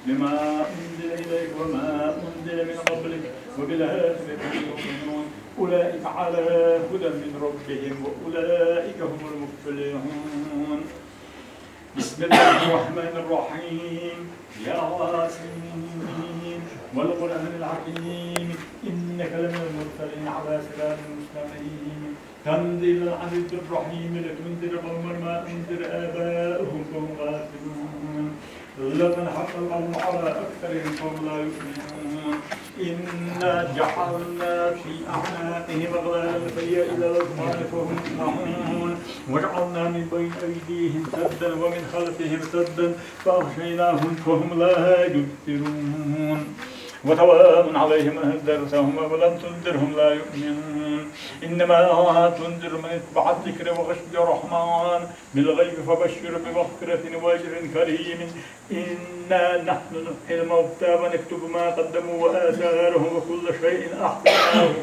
بما أنزل إليك وما أنزل من قبلك وبالآخرة هم يؤمنون أولئك على هدى من ربهم وأولئك هم المفلحون. بسم الله الرحمن الرحيم. ياسين والقرآن الحكيم إنك لمن المرسلين على صراط مستقيم. تنزيل العزيز الرحيم لتنذر قوما ما أنذر آباؤهم فهم غافلون. لقد حق القول على أكثرهم فهم لا يؤمنون. إنا جعلنا في أعناقهم أغلالا فهي إلى الأذقان فهم يسمعون وجعلنا من بين أيديهم سدا ومن خلفهم سدا فأغشيناهم فهم لا يبصرون. وسواء عليهم أنذرتهم ولم تنذرهم لا يؤمنون. إنما تنذر من اتبع الذكر وخشي الرحمن بالغيب فبشر بمغفرة وأجر كريم. إنا نحن نحيي الموتى ونكتب ما قدموا وآثارهم وكل شيء أحصيناه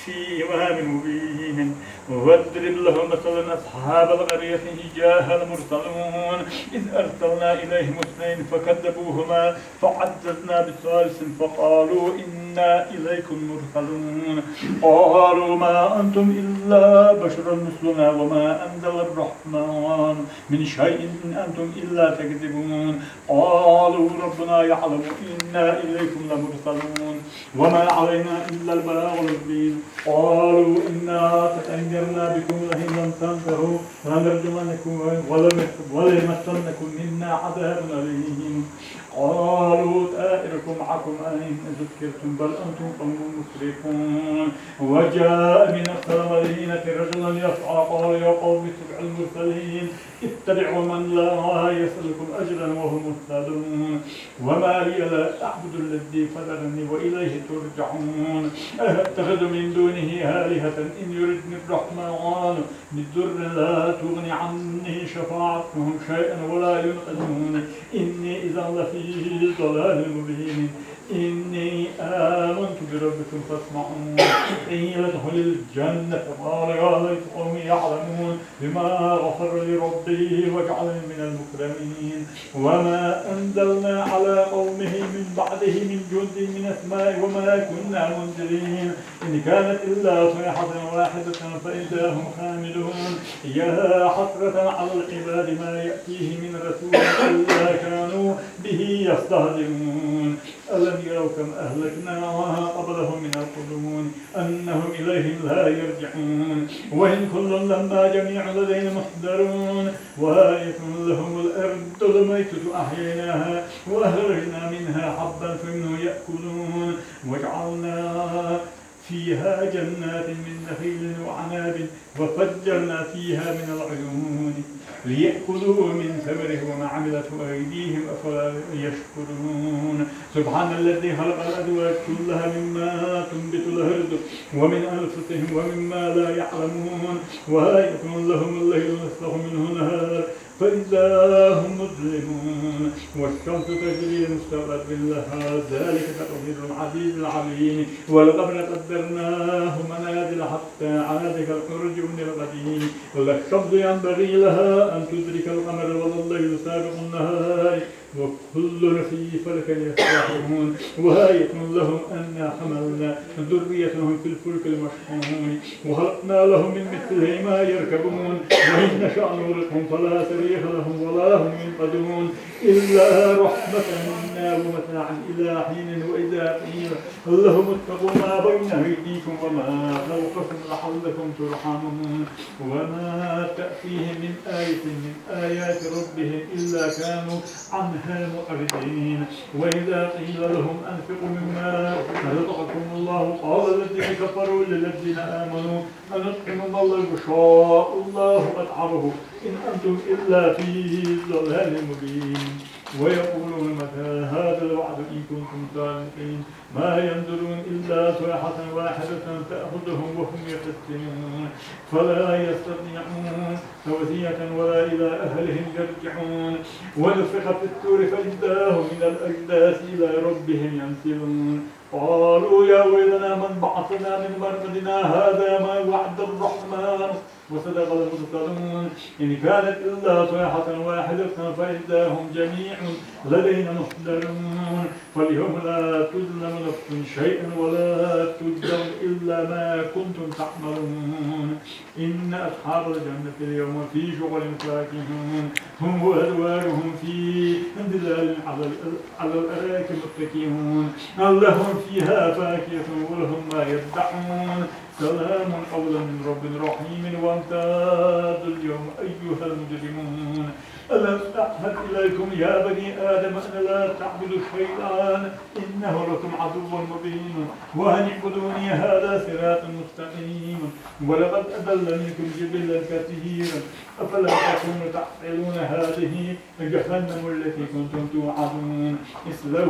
في إمام مبين. واضرب لهم مثلا أصحاب القرية إذ جاءها المرسلون إذ أرسلنا إليهم اثنين فكذبوهما فعززنا بثالث فقالوا إنا إليكم مرسلون. قالوا ما أنتم إلا بشر مثلنا وما أنزل الرحمن من شيء إن أنتم إلا تكذبون. قالوا ربنا يعلم إنا إليكم لمرسلون وما علينا إلا البلاغ المبين. قالوا إنا تطيرنا بكم لئن لم تنتهوا لنرجمنكم وليمسنكم منا عذاب أليم. قالوا طائركم معكم أئن ذكرتم بل أنتم قوم مسرفون. وجاء من أقصى المدينة رجل يسعى قال يا قوم اتبعوا المرسلين اتبعوا من لا يسألكم أجرا وهم مهتدون. وما لي لا أعبد الذي فطرني وإليه ترجعون. أتخذ من دونه آلهة إن يردني الرحمن بضر لا تغني عني شفاعتهم شيئا ولا ينقذون. إني إذا لفي ضلال مبين. إني آمنت بربكم فاسمعون. قيل ادخل الجنة قال يا ليت قومي يعلمون بما غفر لي ربي وجعلني من المكرمين. وما أنزلنا على قومه من بعده من جند من السماء وما كنا منزلين إن كانت إلا صيحة واحدة فإذا هم خامدون. يا حسرة على العباد ما يأتيه من رسول إلا كانوا به يستهزئون. ألم يروا كم أهلكنا قبلهم من القرون أنهم إليهم لا يرجعون. وإن كل لما جميع لدينا محضرون. وآية لهم الأرض الميتة أحييناها وأخرجنا منها حبا فمنه يأكلون. وجعلنا فيها جنات من نخيل وعناب وفجرنا فيها من العيون ليأكلوا من ثمره وما عملته أيديهم أفلا يشكرون. سبحان الذي خلق الأزواج كلها مما تنبت الأرض ومن أنفسهم ومما لا يعلمون. وآية لهم الليل نسلخ منه النهار فإذا هم مظلمون. والشمس تجري مستقر لها ذلك تقدير العزيز العليم. والقمر قدرناه منازل حتى عاد كالعرجون القديم. ولا الشمس ينبغي لها أن تدرك القمر ولا الليل سابق النهار وكل في فلك يسبحون. وآية لهم أنا حملنا ذريتهم في الفلك المشحون وخلقنا لهم من مثله ما يركبون. وإن نشأ نغرقهم فلا صريخ لهم ولا هم ينقذون إلا رحمة منا ومتاعا إلى حين. وإذا قيل لهم اتقوا ما بين أيديكم وما خلفكم لعلكم ترحمون. وما تأتيهم من آية من آيات ربهم إلا كانوا عنها معرضين. وإذا قيل لهم أنفقوا مما رزقكم الله قال الذين كفروا للذين آمنوا أنطعم من لو يشاء الله أطعمه إن أنتم إلا في ضلال مبين. ويقولون متى هذا الوعد إن كنتم صادقين ما ينظرون إلا صيحة واحدة تأخذهم وهم يخصمون فلا يستطيعون توزية ولا إلى أهلهم يرجعون. ونفخ في الصور فإذا هم من الأجداث إلى ربهم ينسلون. قالوا يا ويلنا من بعثنا من مرقدنا هذا ما وعد الرحمن وصدق المرسلون إن كانت إلا صيحة واحدة فإذا هم جميع لدينا محضرون فاليوم لا تظلم نفس شيئا ولا تجزون إلا ما كنتم تعملون إن أصحاب الجنة اليوم في شغل فاكهون هم وأزواجهم في ظلال على الأرائك متكئون لهم فيها فاكهة ولهم ما يدعون سلام قولا من رب رحيم وامتازوا اليوم أيها المجرمون ألم أعهد إليكم يا بني آدم أن لا تعبدوا الشيطان إنه لكم عدو مبين وأن اعبدوني هذا صراط مستقيم ولقد أضل منكم جبلا كثيرا أفلا تكونوا تعقلون هذه جهنم التي كنتم توعدون